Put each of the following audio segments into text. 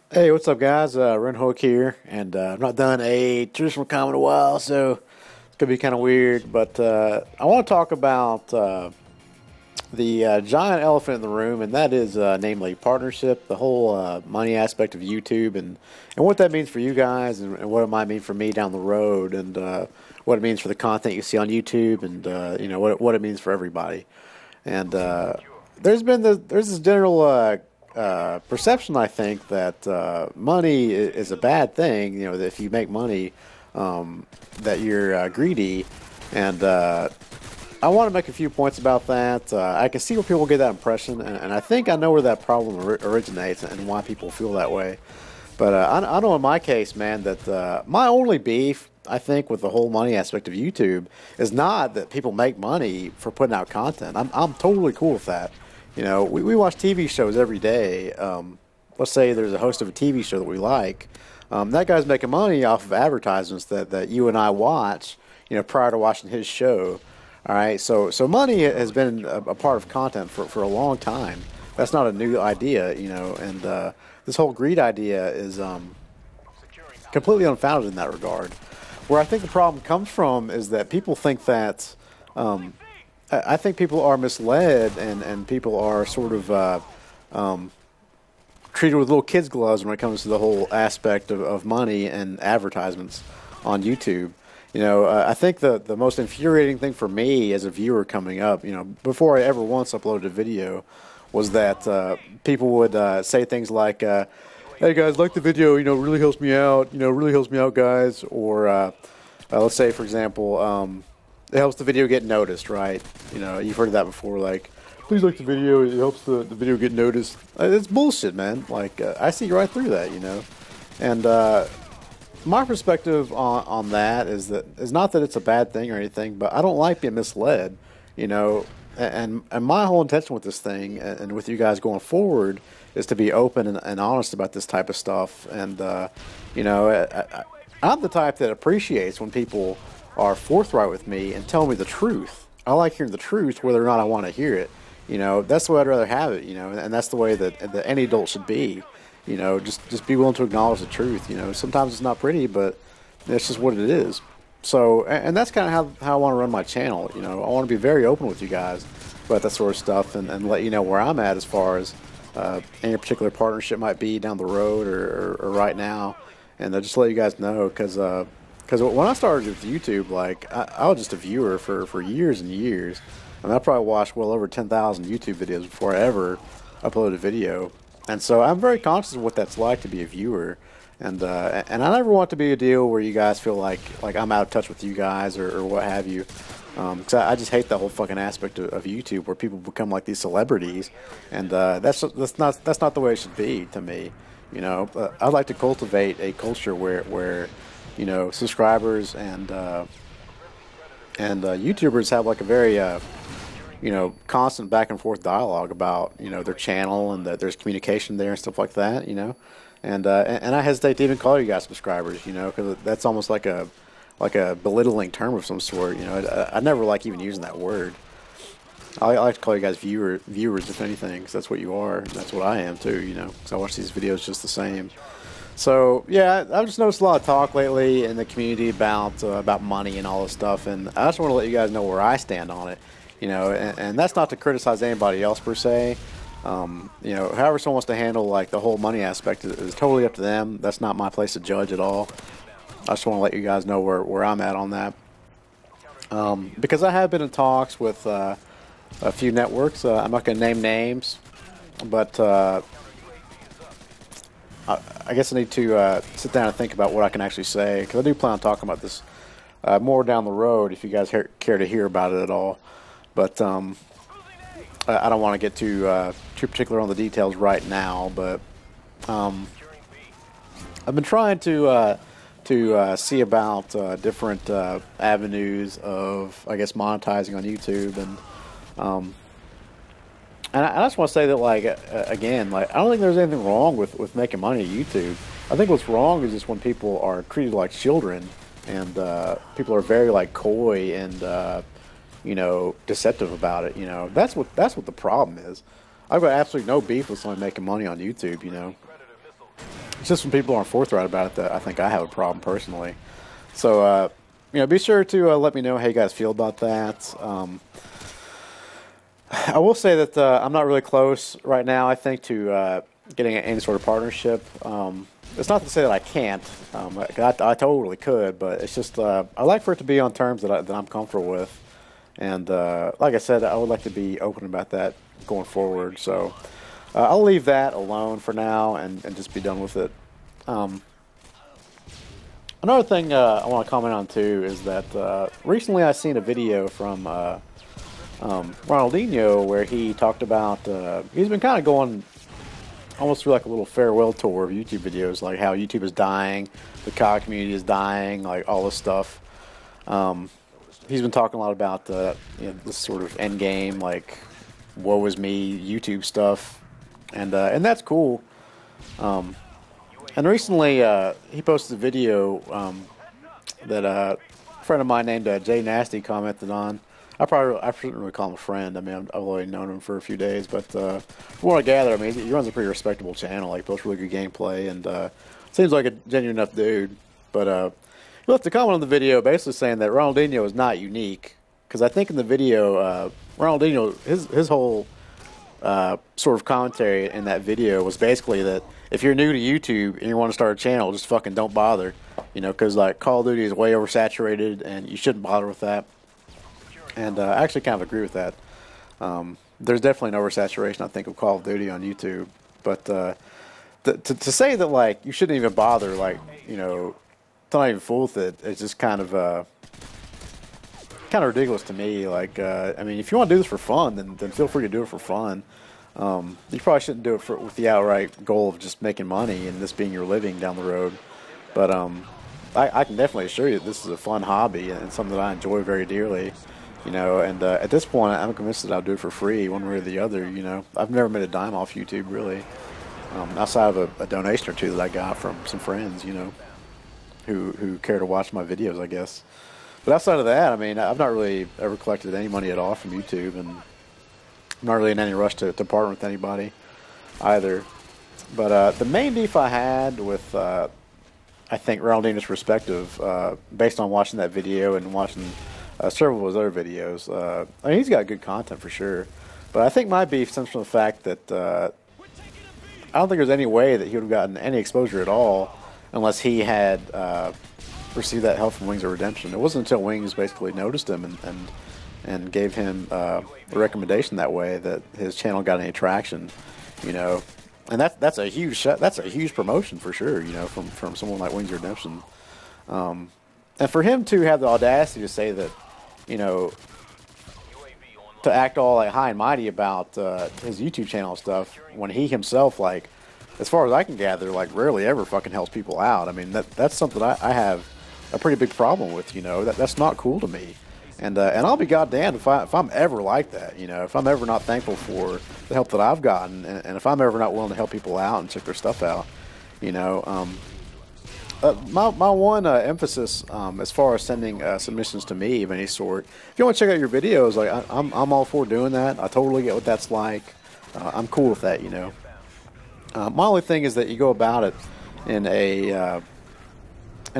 Hey, what's up, guys? Ren Hook here, and I've not done a traditional comment in a while, so it's gonna be kind of weird. But I want to talk about the giant elephant in the room, and that is namely partnership, the whole money aspect of YouTube, and what that means for you guys, and what it might mean for me down the road, and what it means for the content you see on YouTube, and what it means for everybody. And there's this general perception, I think, that money is a bad thing. You know, that if you make money, that you're greedy, and I want to make a few points about that. I can see where people get that impression, and I think I know where that problem originates and why people feel that way. But I know in my case, man, that my only beef, I think, with the whole money aspect of YouTube is not that people make money for putting out content. I'm totally cool with that. You know, we watch TV shows every day. Let's say there's a host of a TV show that we like. That guy's making money off of advertisements that you and I watch, you know, prior to watching his show. All right, so money has been a part of content for a long time. That's not a new idea, you know, and this whole greed idea is completely unfounded in that regard. Where I think the problem comes from is that people think that I think people are misled, and people are sort of treated with little kids' gloves when it comes to the whole aspect of money and advertisements on YouTube. You know, I think the most infuriating thing for me as a viewer coming up, you know, before I ever once uploaded a video, was that people would say things like, "Hey guys, like the video, you know, really helps me out, you know, really helps me out, guys," or let's say, for example, it helps the video get noticed, right? You know, you've heard that before, like, "Please like the video, it helps the video get noticed." It's bullshit, man. Like, I see right through that, you know, and my perspective on that is not that it's a bad thing or anything, but I don't like being misled, you know. And my whole intention with this thing and with you guys going forward is to be open and honest about this type of stuff. And you know, I'm the type that appreciates when people are forthright with me and tell me the truth. I like hearing the truth, whether or not I want to hear it. You know, that's the way I'd rather have it. You know, and that's the way that any adult should be. You know, just be willing to acknowledge the truth. You know, sometimes it's not pretty, but it's just what it is. So, and that's kind of how I want to run my channel. You know, I want to be very open with you guys about that sort of stuff, and let you know where I'm at as far as any particular partnership might be down the road or right now, and just let you guys know because when I started with YouTube, like I was just a viewer for years and years. I mean, I probably watched well over 10,000 YouTube videos before I ever uploaded a video. And so I'm very conscious of what that's like to be a viewer, and I never want to be a deal where you guys feel like I'm out of touch with you guys or what have you. Because I just hate that whole fucking aspect of YouTube where people become like these celebrities, and that's not the way it should be to me. You know, I'd like to cultivate a culture where you know, subscribers and YouTubers have like a very you know, constant back and forth dialogue about, you know, their channel, and that there's communication there and stuff like that, you know, and I hesitate to even call you guys subscribers, you know, because that's almost like a belittling term of some sort, you know. I never like even using that word. I like to call you guys viewers, if anything, because that's what you are, and that's what I am too, you know, because I watch these videos just the same. So yeah, I've just noticed a lot of talk lately in the community about money and all this stuff, and I just want to let you guys know where I stand on it. You know, and that's not to criticize anybody else per se. You know, however someone wants to handle like the whole money aspect is totally up to them. That's not my place to judge at all. I just want to let you guys know where I'm at on that. Because I have been in talks with a few networks. I'm not going to name names, but I guess I need to sit down and think about what I can actually say, because I do plan on talking about this more down the road if you guys care to hear about it at all. But I don't want to get too particular on the details right now. But I've been trying to see about different avenues of, I guess, monetizing on YouTube, and I just want to say that, like, again, like, I don't think there's anything wrong with making money on YouTube. I think what's wrong is just when people are treated like children, and people are very like coy and you know, deceptive about it. You know, that's what the problem is. I've got absolutely no beef with someone making money on YouTube. You know, It's just when people aren't forthright about it that I think I have a problem personally. So, you know, be sure to let me know how you guys feel about that. I will say that I'm not really close right now, I think, to getting any sort of partnership. It's not to say that I can't. I totally could, but it's just I like for it to be on terms that I'm comfortable with. And like I said, I would like to be open about that going forward. So I'll leave that alone for now and just be done with it. Another thing I want to comment on too is that recently I seen a video from Ronaldinho where he talked about he's been kind of going almost through like a little farewell tour of YouTube videos, like how YouTube is dying, the COD community is dying, like all this stuff. He's been talking a lot about you know, this sort of end game, like woe is me YouTube stuff, and that's cool. And recently he posted a video that a friend of mine named Jay Nasty commented on. I shouldn't really call him a friend. I mean, I've already known him for a few days, but from what I gather, I mean, he runs a pretty respectable channel. Like, posts really good gameplay, and seems like a genuine enough dude. But he left a comment on the video, basically saying that Ronaldinho is not unique, because I think in the video, Ronaldinho, his whole sort of commentary in that video was basically that if you're new to YouTube and you want to start a channel, just fucking don't bother, you know, because like Call of Duty is way oversaturated, and you shouldn't bother with that. And I actually kind of agree with that. There's definitely an oversaturation, I think, of Call of Duty on YouTube. But to say that, like, you shouldn't even bother, like, you know, to not even fool with it, it's just kind of ridiculous to me. Like, I mean, if you want to do this for fun, then feel free to do it for fun. You probably shouldn't do it with the outright goal of just making money and this being your living down the road. But I can definitely assure you that this is a fun hobby and something that I enjoy very dearly. You know, and at this point, I'm convinced that I'll do it for free, one way or the other. You know, I've never made a dime off YouTube, really, outside of a donation or two that I got from some friends, you know, who care to watch my videos, I guess. But outside of that, I mean, I've not really ever collected any money at all from YouTube, and I'm not really in any rush to partner with anybody either. But the main beef I had with, I think, Ronaldinho's perspective, based on watching that video and watching several of his other videos. I mean, he's got good content for sure, but I think my beef stems from the fact that I don't think there's any way that he would have gotten any exposure at all unless he had received that help from Wings of Redemption. It wasn't until Wings basically noticed him and gave him a recommendation that way that his channel got any traction, you know. And that's a huge promotion for sure, you know, from someone like Wings of Redemption. And for him to have the audacity to say that, you know, to act all like high and mighty about his YouTube channel stuff when he himself, like, as far as I can gather, like, rarely ever fucking helps people out. I mean, that's something I have a pretty big problem with, you know. That's not cool to me. And I'll be goddamned if I'm ever like that, you know, if I'm ever not thankful for the help that I've gotten, and if I'm ever not willing to help people out and check their stuff out, you know. My one emphasis as far as sending submissions to me of any sort, if you want to check out your videos, like I'm all for doing that. I totally get what that's like. I'm cool with that, you know. My only thing is that you go about it in a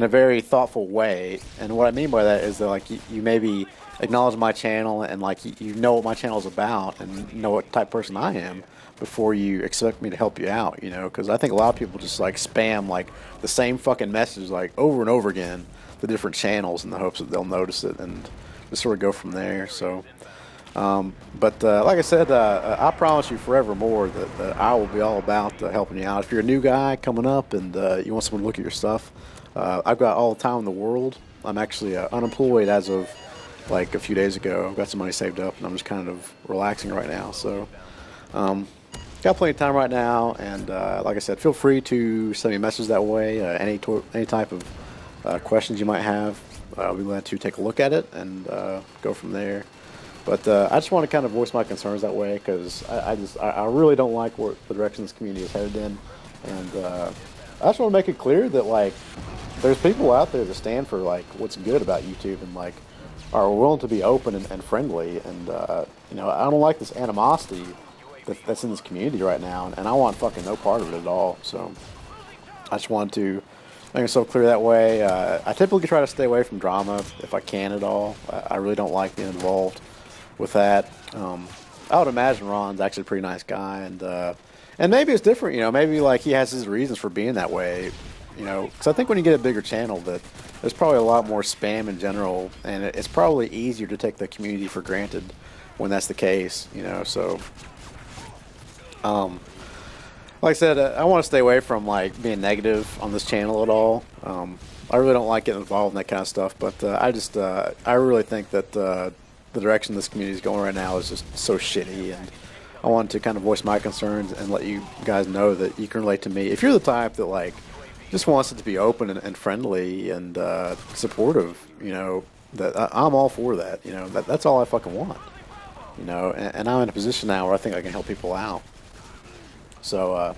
very thoughtful way, and what I mean by that is that, like, you maybe acknowledge my channel and, like, you know what my channel is about and know what type of person I am before you expect me to help you out, you know, because I think a lot of people just, like, spam, like, the same fucking message, like, over and over again to different channels in the hopes that they'll notice it and just sort of go from there. So, but like I said, I promise you forevermore that I will be all about helping you out. If you're a new guy coming up and you want someone to look at your stuff, I've got all the time in the world. I'm actually unemployed as of, like, a few days ago. I've got some money saved up, and I'm just kind of relaxing right now. So, got plenty of time right now, and like I said, feel free to send me a message that way. Any type of questions you might have, I'll be glad to take a look at it and go from there. But I just want to kind of voice my concerns that way, because I really don't like the direction this community is headed in, and I just want to make it clear that, like, there's people out there that stand for, like, what's good about YouTube and, like, are willing to be open and friendly, and you know, I don't like this animosity that's in this community right now, and I want fucking no part of it at all. So I just wanted to make myself clear that way. I typically try to stay away from drama if I can at all. I really don't like being involved with that. I would imagine Ron's actually a pretty nice guy, and maybe it's different. You know, maybe like he has his reasons for being that way. You know, because I think when you get a bigger channel, that there's probably a lot more spam in general, and it's probably easier to take the community for granted when that's the case. You know, so. Like I said, I want to stay away from like being negative on this channel at all. I really don't like getting involved in that kind of stuff, but I really think that the direction this community is going right now is just so shitty, and I wanted to kind of voice my concerns and let you guys know that you can relate to me. If you're the type that like just wants it to be open and friendly and supportive, you know, that I'm all for that. You know, that's all I fucking want. You know, and I'm in a position now where I think I can help people out. So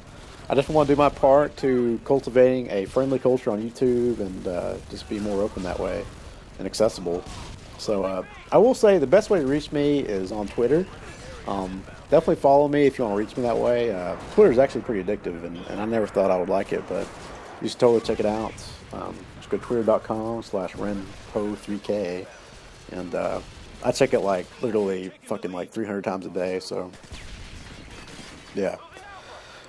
I just want to do my part to cultivating a friendly culture on YouTube and just be more open that way and accessible. So I will say the best way to reach me is on Twitter. Definitely follow me if you want to reach me that way. Twitter is actually pretty addictive, and I never thought I would like it, but you should totally check it out. Just go to twitter.com/renpo3k, and I check it like literally fucking like 300 times a day. So yeah.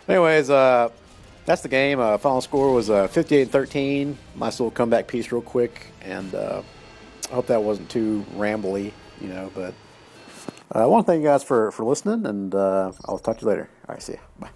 Anyways, that's the game. Final score was 58-13. Nice little comeback piece real quick, and I hope that wasn't too rambly, you know, but I want to thank you guys for listening, and I'll talk to you later. All right, see ya. Bye.